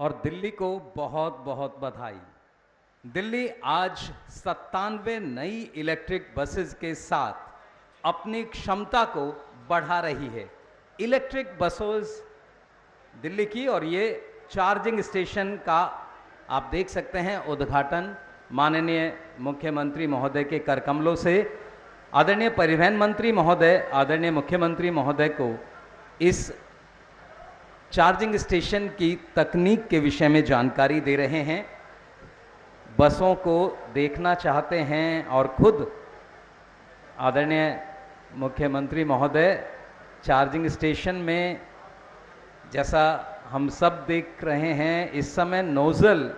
और दिल्ली को बहुत बहुत बधाई। दिल्ली आज 97 नई इलेक्ट्रिक बसेस के साथ अपनी क्षमता को बढ़ा रही है। इलेक्ट्रिक बसेस दिल्ली की, और ये चार्जिंग स्टेशन का आप देख सकते हैं उद्घाटन माननीय मुख्यमंत्री महोदय के करकमलों से। आदरणीय परिवहन मंत्री महोदय, आदरणीय मुख्यमंत्री महोदय को इस चार्जिंग स्टेशन की तकनीक के विषय में जानकारी दे रहे हैं। बसों को देखना चाहते हैं और खुद आदरणीय मुख्यमंत्री महोदय चार्जिंग स्टेशन में, जैसा हम सब देख रहे हैं, इस समय नोजल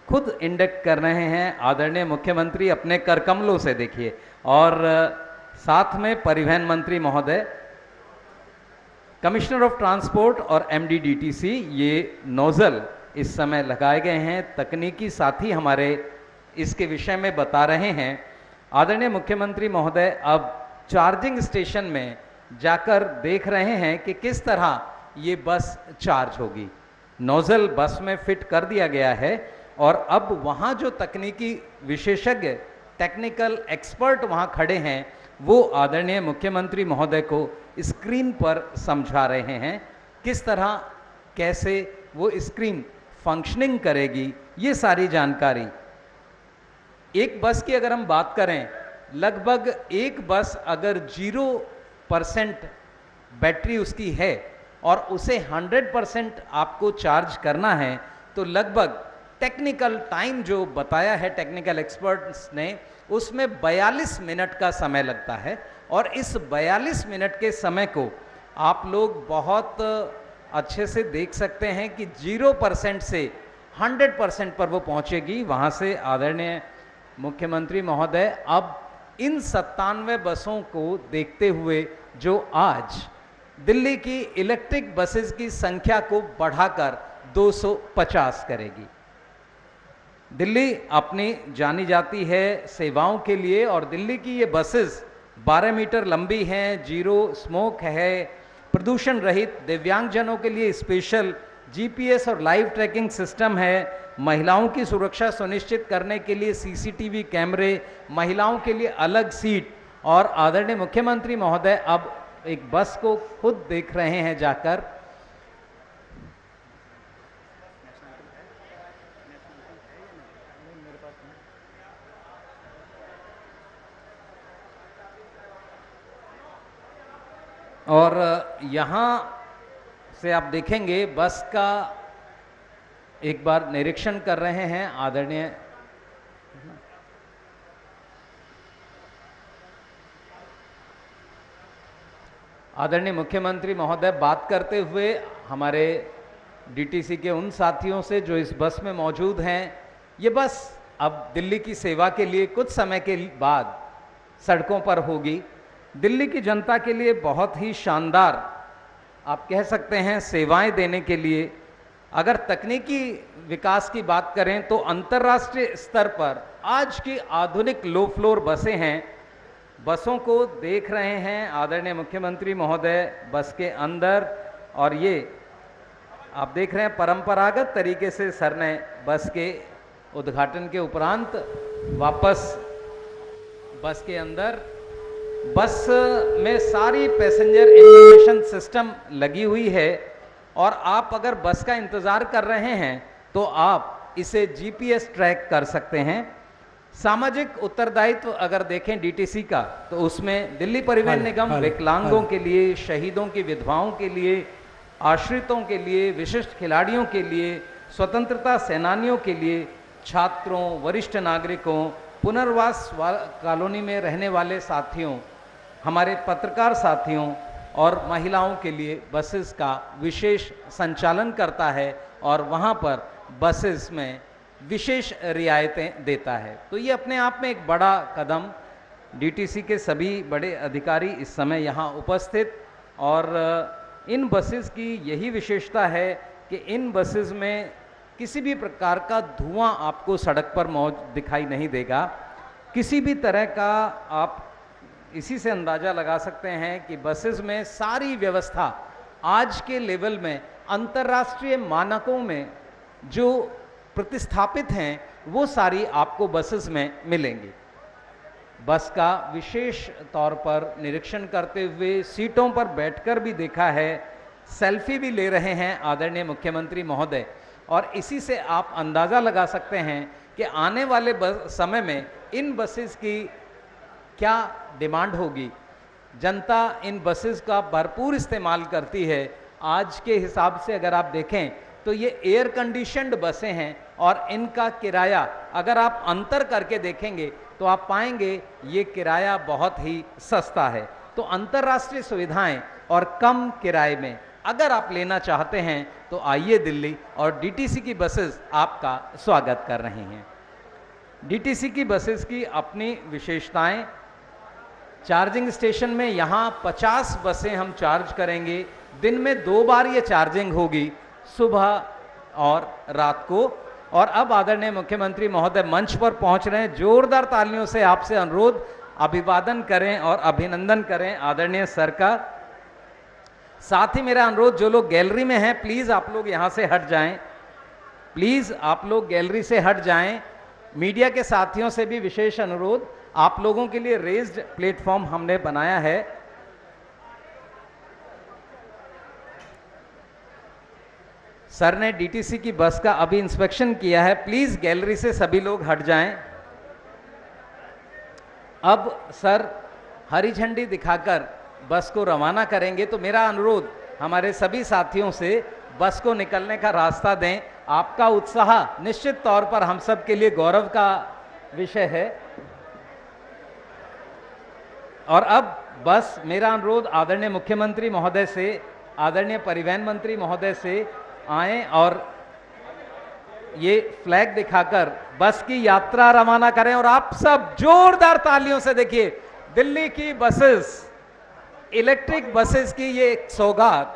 खुद इंडक्ट कर रहे हैं। आदरणीय मुख्यमंत्री अपने करकमलों से देखिए, और साथ में परिवहन मंत्री महोदय, कमिश्नर ऑफ ट्रांसपोर्ट और एमडीडीटीसी, ये नोजल इस समय लगाए गए हैं। तकनीकी साथी हमारे इसके विषय में बता रहे हैं। आदरणीय मुख्यमंत्री महोदय अब चार्जिंग स्टेशन में जाकर देख रहे हैं कि किस तरह ये बस चार्ज होगी। नोजल बस में फिट कर दिया गया है और अब वहाँ जो तकनीकी विशेषज्ञ, टेक्निकल एक्सपर्ट वहाँ खड़े हैं, वो आदरणीय मुख्यमंत्री महोदय को स्क्रीन पर समझा रहे हैं किस तरह, कैसे वो स्क्रीन फंक्शनिंग करेगी। ये सारी जानकारी, एक बस की अगर हम बात करें, लगभग एक बस अगर 0% बैटरी उसकी है और उसे 100% आपको चार्ज करना है, तो लगभग टेक्निकल टाइम जो बताया है टेक्निकल एक्सपर्ट्स ने, उसमें 42 मिनट का समय लगता है। और इस 42 मिनट के समय को आप लोग बहुत अच्छे से देख सकते हैं कि 0% से 100% पर वो पहुंचेगी। वहां से आदरणीय मुख्यमंत्री महोदय अब इन 97 बसों को देखते हुए जो आज दिल्ली की इलेक्ट्रिक बसेस की संख्या को बढ़ाकर 250 करेगी। दिल्ली अपनी जानी जाती है सेवाओं के लिए, और दिल्ली की ये बसेस 12 मीटर लंबी हैं, जीरो स्मोक है, प्रदूषण रहित, दिव्यांगजनों के लिए स्पेशल जीपीएस और लाइव ट्रैकिंग सिस्टम है, महिलाओं की सुरक्षा सुनिश्चित करने के लिए सीसीटीवी कैमरे, महिलाओं के लिए अलग सीट। और आदरणीय मुख्यमंत्री महोदय अब एक बस को खुद देख रहे हैं जाकर। और यहाँ से आप देखेंगे बस का एक बार निरीक्षण कर रहे हैं आदरणीय मुख्यमंत्री महोदय बात करते हुए हमारे डीटीसी के उन साथियों से जो इस बस में मौजूद हैं। ये बस अब दिल्ली की सेवा के लिए कुछ समय के बाद सड़कों पर होगी। दिल्ली की जनता के लिए बहुत ही शानदार, आप कह सकते हैं, सेवाएं देने के लिए। अगर तकनीकी विकास की बात करें तो अंतर्राष्ट्रीय स्तर पर आज की आधुनिक लो फ्लोर बसें हैं। बसों को देख रहे हैं आदरणीय मुख्यमंत्री महोदय बस के अंदर, और ये आप देख रहे हैं परंपरागत तरीके से सर ने बस के उद्घाटन के उपरांत वापस बस के अंदर, बस में सारी पैसेंजर इंफॉर्मेशन सिस्टम लगी हुई है। और आप अगर बस का इंतज़ार कर रहे हैं तो आप इसे जीपीएस ट्रैक कर सकते हैं। सामाजिक उत्तरदायित्व अगर देखें डीटीसी का, तो उसमें दिल्ली परिवहन निगम विकलांगों के लिए, शहीदों की विधवाओं के लिए, आश्रितों के लिए, विशिष्ट खिलाड़ियों के लिए, स्वतंत्रता सेनानियों के लिए, छात्रों, वरिष्ठ नागरिकों, पुनर्वास कॉलोनी में रहने वाले साथियों, हमारे पत्रकार साथियों और महिलाओं के लिए बसेस का विशेष संचालन करता है और वहाँ पर बसेस में विशेष रियायतें देता है। तो ये अपने आप में एक बड़ा कदम, डीटीसी के सभी बड़े अधिकारी इस समय यहाँ उपस्थित, और इन बसेस की यही विशेषता है कि इन बसेस में किसी भी प्रकार का धुआं आपको सड़क पर दिखाई नहीं देगा। किसी भी तरह का, आप इसी से अंदाज़ा लगा सकते हैं कि बसेस में सारी व्यवस्था आज के लेवल में अंतर्राष्ट्रीय मानकों में जो प्रतिस्थापित हैं वो सारी आपको बसेस में मिलेंगी। बस का विशेष तौर पर निरीक्षण करते हुए सीटों पर बैठकर भी देखा है, सेल्फी भी ले रहे हैं आदरणीय मुख्यमंत्री महोदय, और इसी से आप अंदाज़ा लगा सकते हैं कि आने वाले समय में इन बसेस की क्या डिमांड होगी। जनता इन बसेस का भरपूर इस्तेमाल करती है। आज के हिसाब से अगर आप देखें तो ये एयर कंडीशन्ड बसें हैं और इनका किराया अगर आप अंतर करके देखेंगे तो आप पाएंगे ये किराया बहुत ही सस्ता है। तो अंतर्राष्ट्रीय सुविधाएं और कम किराए में अगर आप लेना चाहते हैं तो आइए दिल्ली, और डीटीसी की बसेस आपका स्वागत कर रही हैं। डीटीसी की बसेस की अपनी विशेषताएं, चार्जिंग स्टेशन में यहाँ 50 बसें हम चार्ज करेंगे। दिन में 2 बार ये चार्जिंग होगी, सुबह और रात को। और अब आदरणीय मुख्यमंत्री महोदय मंच पर पहुंच रहे हैं। जोरदार तालियों से आपसे अनुरोध, अभिवादन करें और अभिनंदन करें आदरणीय सर का। साथ ही मेरा अनुरोध, जो लोग गैलरी में हैं प्लीज आप लोग यहां से हट जाएं, प्लीज आप लोग गैलरी से हट जाएं। मीडिया के साथियों से भी विशेष अनुरोध, आप लोगों के लिए रेज्ड प्लेटफॉर्म हमने बनाया है। सर ने डीटीसी की बस का अभी इंस्पेक्शन किया है, प्लीज गैलरी से सभी लोग हट जाएं। अब सर हरी झंडी दिखाकर बस को रवाना करेंगे, तो मेरा अनुरोध हमारे सभी साथियों से बस को निकलने का रास्ता दें। आपका उत्साह निश्चित तौर पर हम सब के लिए गौरव का विषय है। और अब बस, मेरा अनुरोध आदरणीय मुख्यमंत्री महोदय से, आदरणीय परिवहन मंत्री महोदय से आए और ये फ्लैग दिखाकर बस की यात्रा रवाना करें। और आप सब जोरदार तालियों से देखिए, दिल्ली की बसेस, इलेक्ट्रिक बसेस की ये एक सौगात।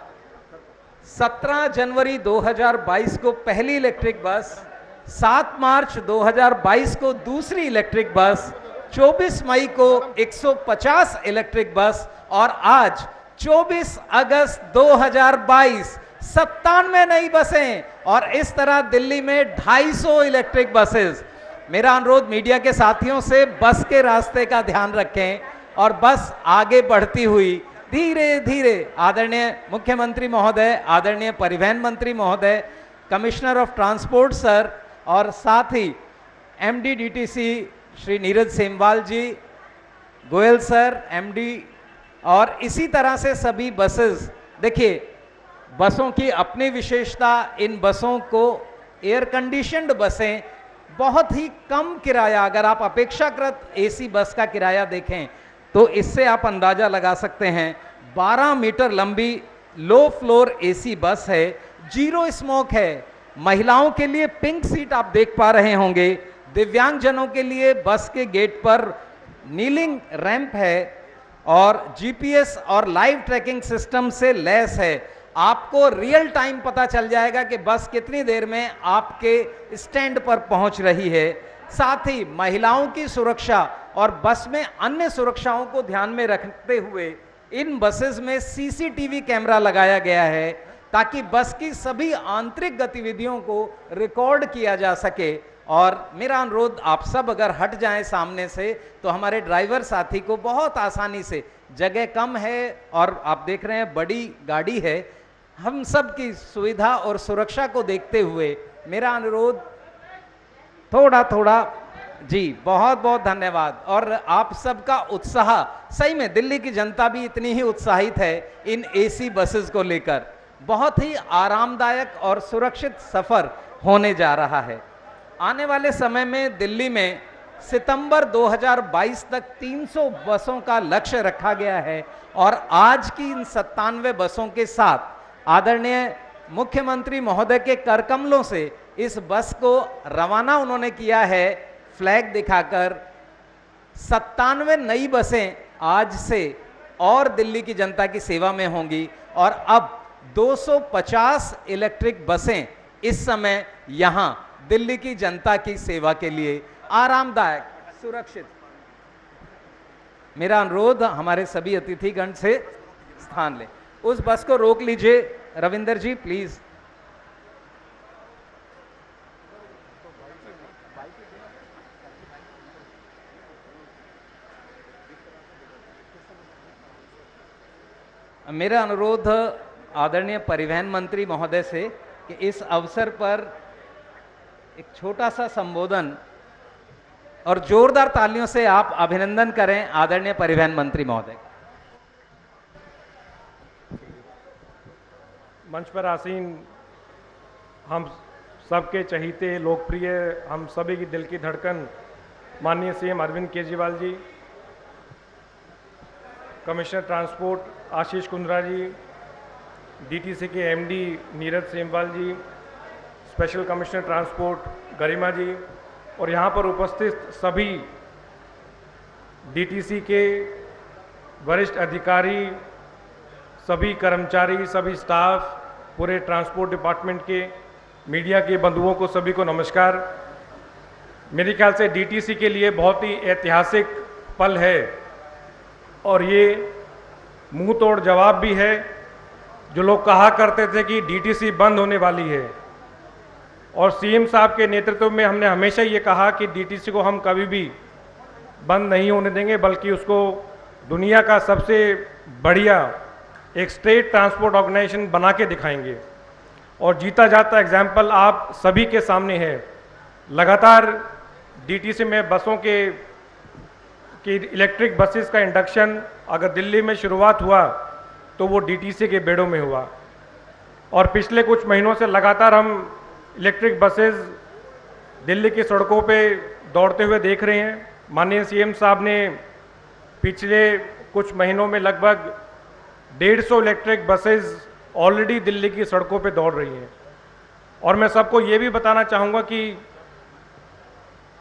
17 जनवरी 2022 को पहली इलेक्ट्रिक बस, 7 मार्च 2022 को दूसरी इलेक्ट्रिक बस, 24 मई को 150 इलेक्ट्रिक बस, और आज 24 अगस्त 2022 97 नई बसें, और इस तरह दिल्ली में 250 इलेक्ट्रिक बसेस। मेरा अनुरोध मीडिया के साथियों से, बस के रास्ते का ध्यान रखें और बस आगे बढ़ती हुई धीरे धीरे आदरणीय मुख्यमंत्री महोदय, आदरणीय परिवहन मंत्री महोदय, कमिश्नर ऑफ ट्रांसपोर्ट सर, और साथ ही एमडी डीटीसी श्री नीरज सेमवाल जी, गोयल सर एमडी, और इसी तरह से सभी बसेस। देखिए बसों की अपनी विशेषता, इन बसों को एयर कंडीशन्ड बसें, बहुत ही कम किराया, अगर आप अपेक्षाकृत एसी बस का किराया देखें तो इससे आप अंदाजा लगा सकते हैं। 12 मीटर लंबी लो फ्लोर एसी बस है, 0 स्मोक है, महिलाओं के लिए पिंक सीट आप देख पा रहे होंगे, दिव्यांगजनों के लिए बस के गेट पर नीलिंग रैंप है, और जीपीएस और लाइव ट्रैकिंग सिस्टम से लैस है। आपको रियल टाइम पता चल जाएगा कि बस कितनी देर में आपके स्टैंड पर पहुंच रही है। साथ ही महिलाओं की सुरक्षा और बस में अन्य सुरक्षाओं को ध्यान में रखते हुए इन बसेस में सीसीटीवी कैमरा लगाया गया है, ताकि बस की सभी आंतरिक गतिविधियों को रिकॉर्ड किया जा सके। और मेरा अनुरोध, आप सब अगर हट जाएं सामने से तो हमारे ड्राइवर साथी को बहुत आसानी से, जगह कम है और आप देख रहे हैं बड़ी गाड़ी है, हम सब की सुविधा और सुरक्षा को देखते हुए मेरा अनुरोध थोड़ा थोड़ा, जी बहुत बहुत धन्यवाद। और आप सबका उत्साह, सही में दिल्ली की जनता भी इतनी ही उत्साहित है इन एसी बसेस को लेकर। बहुत ही आरामदायक और सुरक्षित सफर होने जा रहा है। आने वाले समय में दिल्ली में सितंबर 2022 तक 300 बसों का लक्ष्य रखा गया है, और आज की इन 97 बसों के साथ आदरणीय मुख्यमंत्री महोदय के करकमलों से इस बस को रवाना उन्होंने किया है फ्लैग दिखाकर। 97 नई बसें आज से और दिल्ली की जनता की सेवा में होंगी, और अब 250 इलेक्ट्रिक बसें इस समय यहां दिल्ली की जनता की सेवा के लिए आरामदायक, सुरक्षित। मेरा अनुरोध हमारे सभी अतिथिगण से स्थान लें। उस बस को रोक लीजिए रविंदर जी प्लीज। मेरा अनुरोध आदरणीय परिवहन मंत्री महोदय से कि इस अवसर पर एक छोटा सा संबोधन और जोरदार तालियों से आप अभिनंदन करें आदरणीय परिवहन मंत्री महोदय। मंच पर आसीन हम सबके चहीते लोकप्रिय, हम सभी की दिल की धड़कन माननीय CM Arvind Kejriwal ji, commissioner transport Ashish Kundra जी, डीटीसी के एमडी नीरज सेमवाल जी, स्पेशल कमिश्नर ट्रांसपोर्ट गरिमा जी और यहाँ पर उपस्थित सभी डीटीसी के वरिष्ठ अधिकारी, सभी कर्मचारी, सभी स्टाफ, पूरे ट्रांसपोर्ट डिपार्टमेंट के, मीडिया के बंधुओं को सभी को नमस्कार। मेरे ख्याल से डीटीसी के लिए बहुत ही ऐतिहासिक पल है और ये मुंह तोड़ जवाब भी है। जो लोग कहा करते थे कि डीटीसी बंद होने वाली है, और सीएम साहब के नेतृत्व में हमने हमेशा ये कहा कि डीटीसी को हम कभी भी बंद नहीं होने देंगे, बल्कि उसको दुनिया का सबसे बढ़िया एक स्टेट ट्रांसपोर्ट ऑर्गेनाइजेशन बना के दिखाएंगे। और जीता जाता एग्जाम्पल आप सभी के सामने है। लगातार डीटीसी में बसों के इलेक्ट्रिक बसेस का इंडक्शन अगर दिल्ली में शुरुआत हुआ तो वो डीटीसी के बेड़ों में हुआ, और पिछले कुछ महीनों से लगातार हम इलेक्ट्रिक बसेस दिल्ली की सड़कों पे दौड़ते हुए देख रहे हैं। माननीय सीएम साहब ने पिछले कुछ महीनों में लगभग 150 इलेक्ट्रिक बसेस ऑलरेडी दिल्ली की सड़कों पे दौड़ रही हैं। और मैं सबको ये भी बताना चाहूँगा कि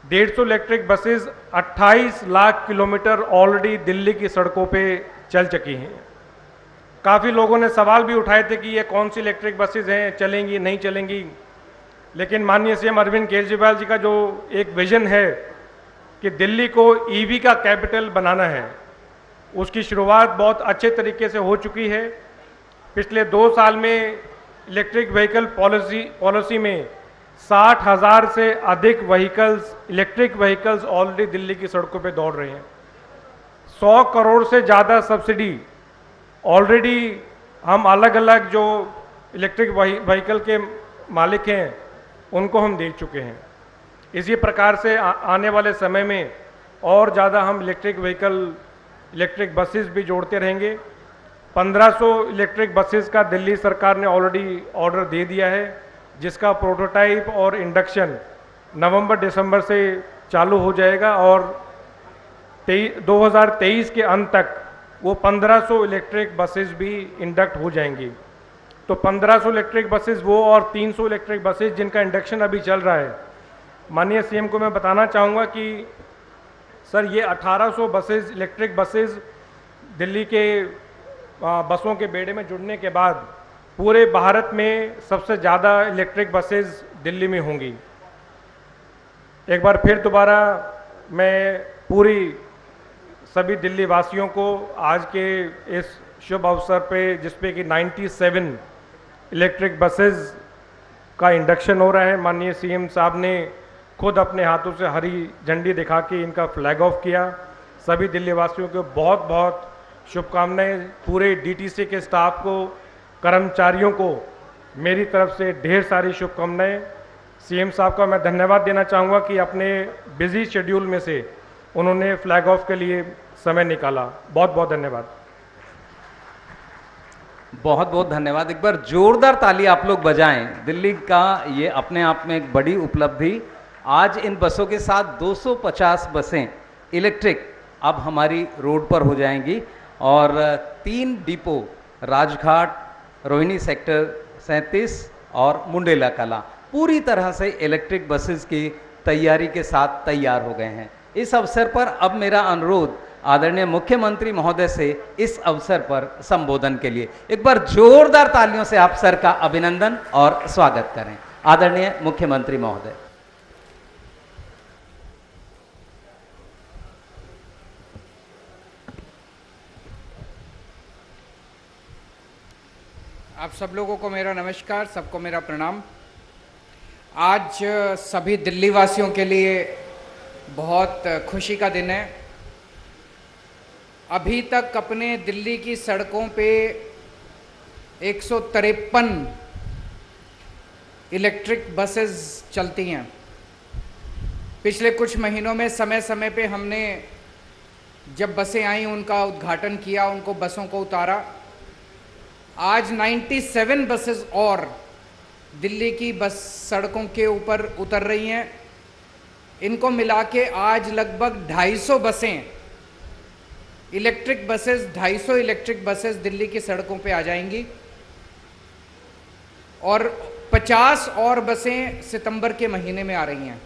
150 electric buses 28 lakh kilometre already Delhi की सड़कों पे चल चुकी हैं। काफ़ी लोगों ने सवाल भी उठाए थे कि ये कौन सी इलेक्ट्रिक बसेस हैं, चलेंगी नहीं चलेंगी, लेकिन माननीय सीएम अरविंद केजरीवाल जी का जो एक विजन है कि दिल्ली को ईवी का कैपिटल बनाना है, उसकी शुरुआत बहुत अच्छे तरीके से हो चुकी है। पिछले 2 साल में इलेक्ट्रिक व्हीकल पॉलिसी में 60,000 से अधिक vehicles, electric vehicles already Delhi की सड़कों पे दौड़ रहे हैं। 100 करोड़ से ज़्यादा सब्सिडी ऑलरेडी हम अलग अलग जो इलेक्ट्रिक व्हीकल के मालिक हैं उनको हम दे चुके हैं। इसी प्रकार से आने वाले समय में और ज़्यादा हम इलेक्ट्रिक बसेस भी जोड़ते रहेंगे। 1500 इलेक्ट्रिक बसेस का दिल्ली सरकार ने ऑलरेडी ऑर्डर दे दिया है, जिसका प्रोटोटाइप और इंडक्शन नवंबर-दिसंबर से चालू हो जाएगा और 2023 के अंत तक वो 1500 इलेक्ट्रिक बसेस भी इंडक्ट हो जाएंगी। तो 1500 इलेक्ट्रिक बसेस वो और 300 इलेक्ट्रिक बसेस जिनका इंडक्शन अभी चल रहा है। माननीय सीएम को मैं बताना चाहूँगा कि सर ये 1800 बसेस, इलेक्ट्रिक बसेस दिल्ली के बसों के बेड़े में जुड़ने के बाद पूरे भारत में सबसे ज़्यादा इलेक्ट्रिक बसेस दिल्ली में होंगी। एक बार फिर दोबारा मैं पूरी सभी दिल्ली वासियों को आज के इस शुभ अवसर पे, जिसपे कि 97 इलेक्ट्रिक बसेस का इंडक्शन हो रहा है, माननीय सीएम साहब ने खुद अपने हाथों से हरी झंडी दिखा के इनका फ्लैग ऑफ किया। सभी दिल्ली वासियों को बहुत बहुत शुभकामनाएं। पूरे डीटीसी के स्टाफ को, कर्मचारियों को मेरी तरफ से ढेर सारी शुभकामनाएं। सीएम साहब का मैं धन्यवाद देना चाहूँगा कि अपने बिजी शेड्यूल में से उन्होंने फ्लैग ऑफ के लिए समय निकाला। बहुत बहुत धन्यवाद। बहुत बहुत धन्यवाद। एक बार जोरदार ताली आप लोग बजाएं। दिल्ली का ये अपने आप में एक बड़ी उपलब्धि। आज इन बसों के साथ 250 बसें इलेक्ट्रिक अब हमारी रोड पर हो जाएंगी और 3 डिपो राजघाट, रोहिणी सेक्टर 37 और मुंडेला कला पूरी तरह से इलेक्ट्रिक बसेस की तैयारी के साथ तैयार हो गए हैं। इस अवसर पर अब मेरा अनुरोध आदरणीय मुख्यमंत्री महोदय से इस अवसर पर संबोधन के लिए एक बार जोरदार तालियों से आप सर का अभिनंदन और स्वागत करें। आदरणीय मुख्यमंत्री महोदय। आप सब लोगों को मेरा नमस्कार, सबको मेरा प्रणाम। आज सभी दिल्ली वासियों के लिए बहुत खुशी का दिन है। अभी तक अपने दिल्ली की सड़कों पे 153 इलेक्ट्रिक बसेस चलती हैं। पिछले कुछ महीनों में समय समय पे हमने जब बसें आई उनका उद्घाटन किया, उनको बसों को उतारा। आज 97 बसेस और दिल्ली की बस सड़कों के ऊपर उतर रही हैं। इनको मिला के आज लगभग 250 बसें electric buses 250 electric buses Delhi की सड़कों पे आ जाएंगी और 50 और बसें सितंबर के महीने में आ रही हैं।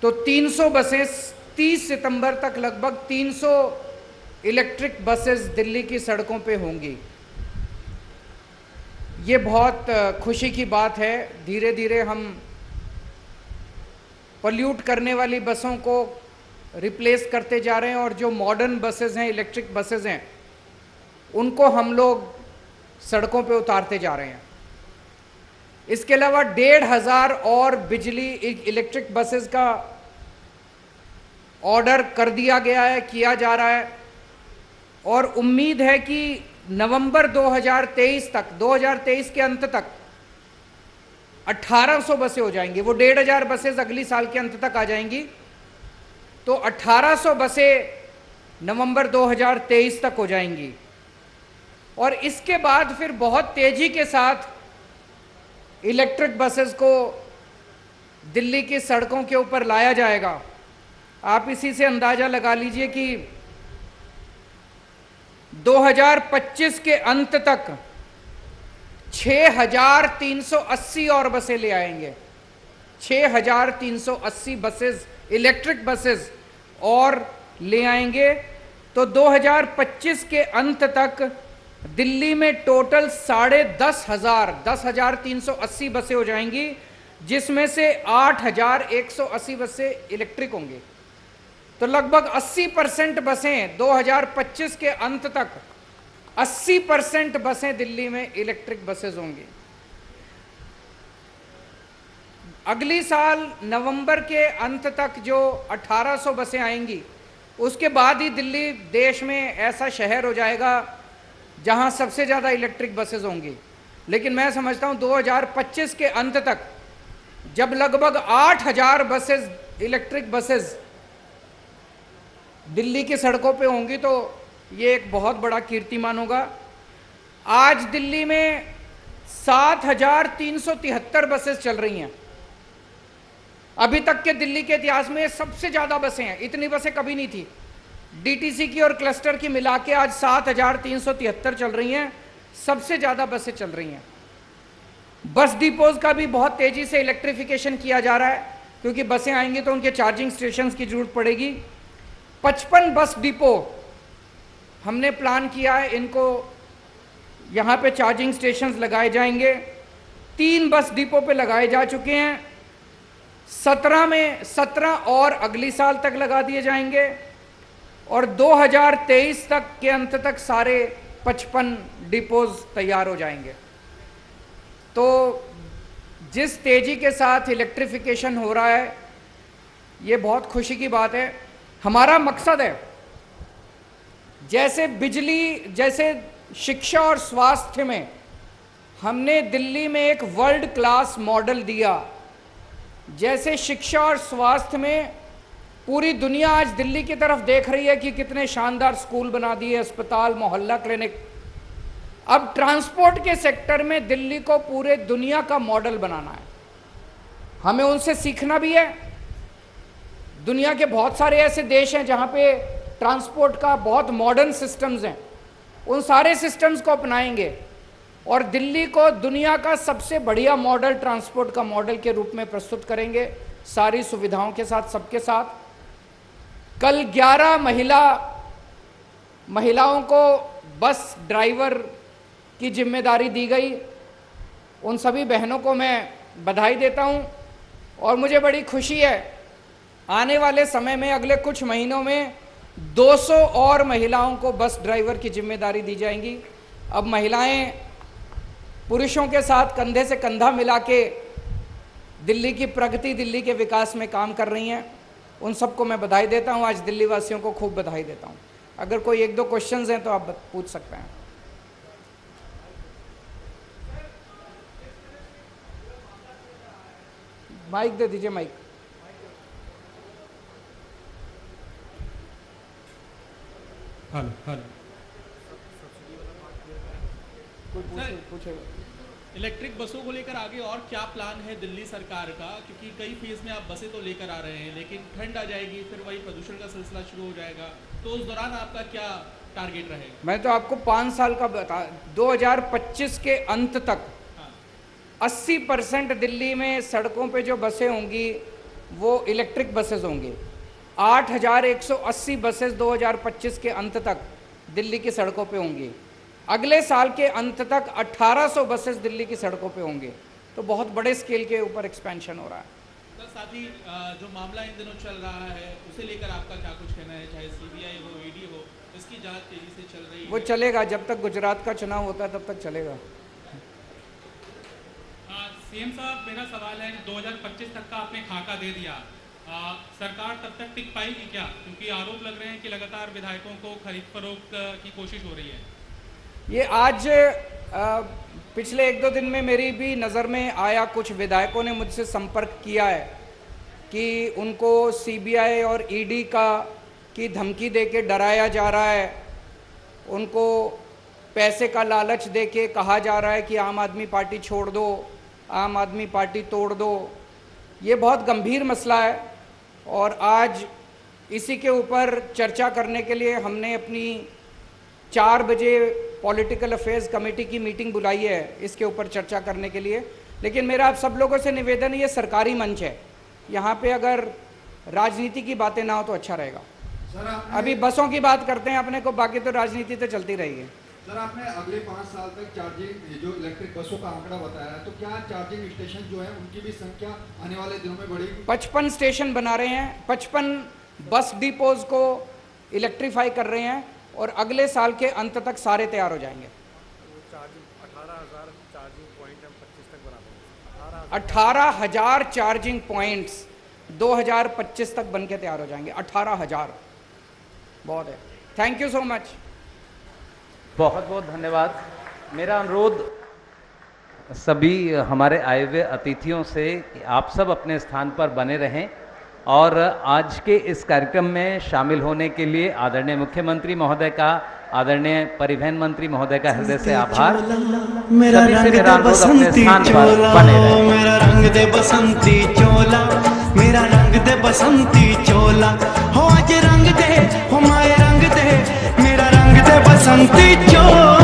तो 300 बसें 30 सितंबर तक लगभग 300 इलेक्ट्रिक बसेस दिल्ली की सड़कों पे होंगी। ये बहुत खुशी की बात है। धीरे धीरे हम पोल्यूट करने वाली बसों को रिप्लेस करते जा रहे हैं और जो मॉडर्न बसेस हैं, इलेक्ट्रिक बसेस हैं, उनको हम लोग सड़कों पे उतारते जा रहे हैं। इसके अलावा 1,500 और बिजली इलेक्ट्रिक बसेस का ऑर्डर कर दिया गया है, किया जा रहा है और उम्मीद है कि नवंबर 2023 तक, 2023 के अंत तक 1800 बसें हो जाएंगी। वो 1,500 बसेस अगली साल के अंत तक आ जाएंगी, तो 1800 बसें नवंबर 2023 तक हो जाएंगी और इसके बाद फिर बहुत तेजी के साथ इलेक्ट्रिक बसेस को दिल्ली की सड़कों के ऊपर लाया जाएगा। आप इसी से अंदाजा लगा लीजिए कि 2025 के अंत तक 6,380 और बसें ले आएंगे। 6,380 बसेस, इलेक्ट्रिक बसेस और ले आएंगे। तो 2025 के अंत तक दिल्ली में टोटल 10,380 बसें हो जाएंगी, जिसमें से 8,180 बसें इलेक्ट्रिक होंगी। तो लगभग 80% बसें 2025 के अंत तक 80% बसें दिल्ली में इलेक्ट्रिक बसेस होंगी। अगली साल नवंबर के अंत तक जो 1800 बसें आएंगी, उसके बाद ही दिल्ली देश में ऐसा शहर हो जाएगा जहां सबसे ज़्यादा इलेक्ट्रिक बसेस होंगी। लेकिन मैं समझता हूं 2025 के अंत तक जब लगभग 8,000 बसेस, इलेक्ट्रिक बसेस दिल्ली की सड़कों पे होंगी, तो ये एक बहुत बड़ा कीर्तिमान होगा। आज दिल्ली में 7,373 बसेस चल रही हैं। अभी तक के दिल्ली के इतिहास में सबसे ज़्यादा बसें हैं। इतनी बसें कभी नहीं थी। डीटीसी की और क्लस्टर की मिला के आज 7,373 चल रही हैं, सबसे ज़्यादा बसें चल रही हैं। बस डिपोज का भी बहुत तेज़ी से इलेक्ट्रिफिकेशन किया जा रहा है, क्योंकि बसें आएंगी तो उनके चार्जिंग स्टेशंस की जरूरत पड़ेगी। 55 बस डिपो हमने प्लान किया है, इनको यहाँ पे चार्जिंग स्टेशंस लगाए जाएंगे। 3 बस डिपो पे लगाए जा चुके हैं। 17 और अगली साल तक लगा दिए जाएंगे और 2023 तक के अंत तक सारे 55 डिपोज तैयार हो जाएंगे। तो जिस तेजी के साथ इलेक्ट्रिफिकेशन हो रहा है, ये बहुत खुशी की बात है। हमारा मकसद है, जैसे बिजली, जैसे शिक्षा और स्वास्थ्य में हमने दिल्ली में एक वर्ल्ड क्लास मॉडल दिया, जैसे शिक्षा और स्वास्थ्य में पूरी दुनिया आज दिल्ली की तरफ देख रही है कि कितने शानदार स्कूल बना दिए, अस्पताल, मोहल्ला क्लिनिक। अब ट्रांसपोर्ट के सेक्टर में दिल्ली को पूरे दुनिया का मॉडल बनाना है। हमें उनसे सीखना भी है। दुनिया के बहुत सारे ऐसे देश हैं जहाँ पे ट्रांसपोर्ट का बहुत मॉडर्न सिस्टम्स हैं। उन सारे सिस्टम्स को अपनाएंगे और दिल्ली को दुनिया का सबसे बढ़िया मॉडल, ट्रांसपोर्ट का मॉडल के रूप में प्रस्तुत करेंगे, सारी सुविधाओं के साथ, सबके साथ। कल 11 महिलाओं को बस ड्राइवर की जिम्मेदारी दी गई। उन सभी बहनों को मैं बधाई देता हूं और मुझे बड़ी खुशी है, आने वाले समय में अगले कुछ महीनों में 200 और महिलाओं को बस ड्राइवर की जिम्मेदारी दी जाएंगी। अब महिलाएं पुरुषों के साथ कंधे से कंधा मिला के दिल्ली की प्रगति, दिल्ली के विकास में काम कर रही हैं। उन सबको मैं बधाई देता हूं। आज दिल्ली वासियों को खूब बधाई देता हूं। अगर कोई 1-2 क्वेश्चंस हैं तो आप पूछ सकते हैं। माइक दे दीजिए, माइक। हेलो हेलो पूछे। इलेक्ट्रिक बसों को लेकर आगे और क्या प्लान है दिल्ली सरकार का, क्योंकि कई फेज में आप बसें तो लेकर आ रहे हैं लेकिन ठंड आ जाएगी, फिर वही प्रदूषण का सिलसिला शुरू हो जाएगा, तो उस दौरान आपका क्या टारगेट रहेगा? मैं तो आपको 5 साल का बता, 2025 के अंत तक 80% दिल्ली में सड़कों पे जो बसें होंगी वो इलेक्ट्रिक बसेस होंगी। 8180 बसेस 2025 के अंत तक दिल्ली की सड़कों पे होंगी। अगले साल के अंत तक 1800 बसेस दिल्ली की सड़कों पे होंगे। तो बहुत बड़े स्केल के ऊपर एक्सपेंशन हो रहा है। सर, साथ ही जो मामला इन दिनों चल रहा है उसे लेकर आपका क्या कुछ कहना है? चाहे सीबीआई हो, ईडी हो, इसकी जांच तेजी से चल रही है। वो चलेगा जब तक गुजरात का चुनाव होता है, तब तक चलेगा। सीएम साहब, मेरा सवाल है, 2025 तक का आपने खाका दे दिया, सरकार तब तक टिक पाएगी क्या? क्योंकि आरोप लग रहे हैं कि लगातार विधायकों को खरीद फरोख्त की कोशिश हो रही है। ये आज पिछले 1-2 दिन में मेरी भी नज़र में आया, कुछ विधायकों ने मुझसे संपर्क किया है कि उनको सीबीआई और ईडी की धमकी दे के डराया जा रहा है, उनको पैसे का लालच दे के कहा जा रहा है कि आम आदमी पार्टी छोड़ दो, आम आदमी पार्टी तोड़ दो। ये बहुत गंभीर मसला है और आज इसी के ऊपर चर्चा करने के लिए हमने अपनी 4 बजे पॉलिटिकल अफेयर्स कमेटी की मीटिंग बुलाई है, इसके ऊपर चर्चा करने के लिए। लेकिन मेरा आप सब लोगों से निवेदन है, ये सरकारी मंच है, यहाँ पे अगर राजनीति की बातें ना हो तो अच्छा रहेगा। अभी बसों की बात करते हैं अपने को, बाकी तो राजनीति तो चलती रहेगी। सर, आपने अगले 5 साल तक चार्जिंग जो इलेक्ट्रिक बसों का आंकड़ा बताया है, तो क्या चार्जिंग स्टेशन जो है उनकी भी संख्या आने वाले दिनों में बढ़ेगी? 55 स्टेशन बना रहे हैं, 55 बस डिपोज को इलेक्ट्रीफाई कर रहे हैं और अगले साल के अंत तक सारे तैयार हो जाएंगे। 18,000 चार्जिंग पॉइंट हम 25 तक बना देंगे। 18,000 चार्जिंग पॉइंट्स 2025 तक बन के तैयार हो जाएंगे। 18,000 बहुत है। Thank you so much. बहुत बहुत धन्यवाद। मेरा अनुरोध सभी हमारे आए हुए अतिथियों से कि आप सब अपने स्थान पर बने रहें और आज के इस कार्यक्रम में शामिल होने के लिए आदरणीय मुख्यमंत्री महोदय का, आदरणीय परिवहन मंत्री महोदय का हृदय से आभार। मेरा रंग दे बसंती चोला, मेरा रंग दे बसंती चोला, मेरा रंग दे बसंती चोला, हो आज रंग दे, हो माए रंग दे, मेरा रंग दे बसंती चोला।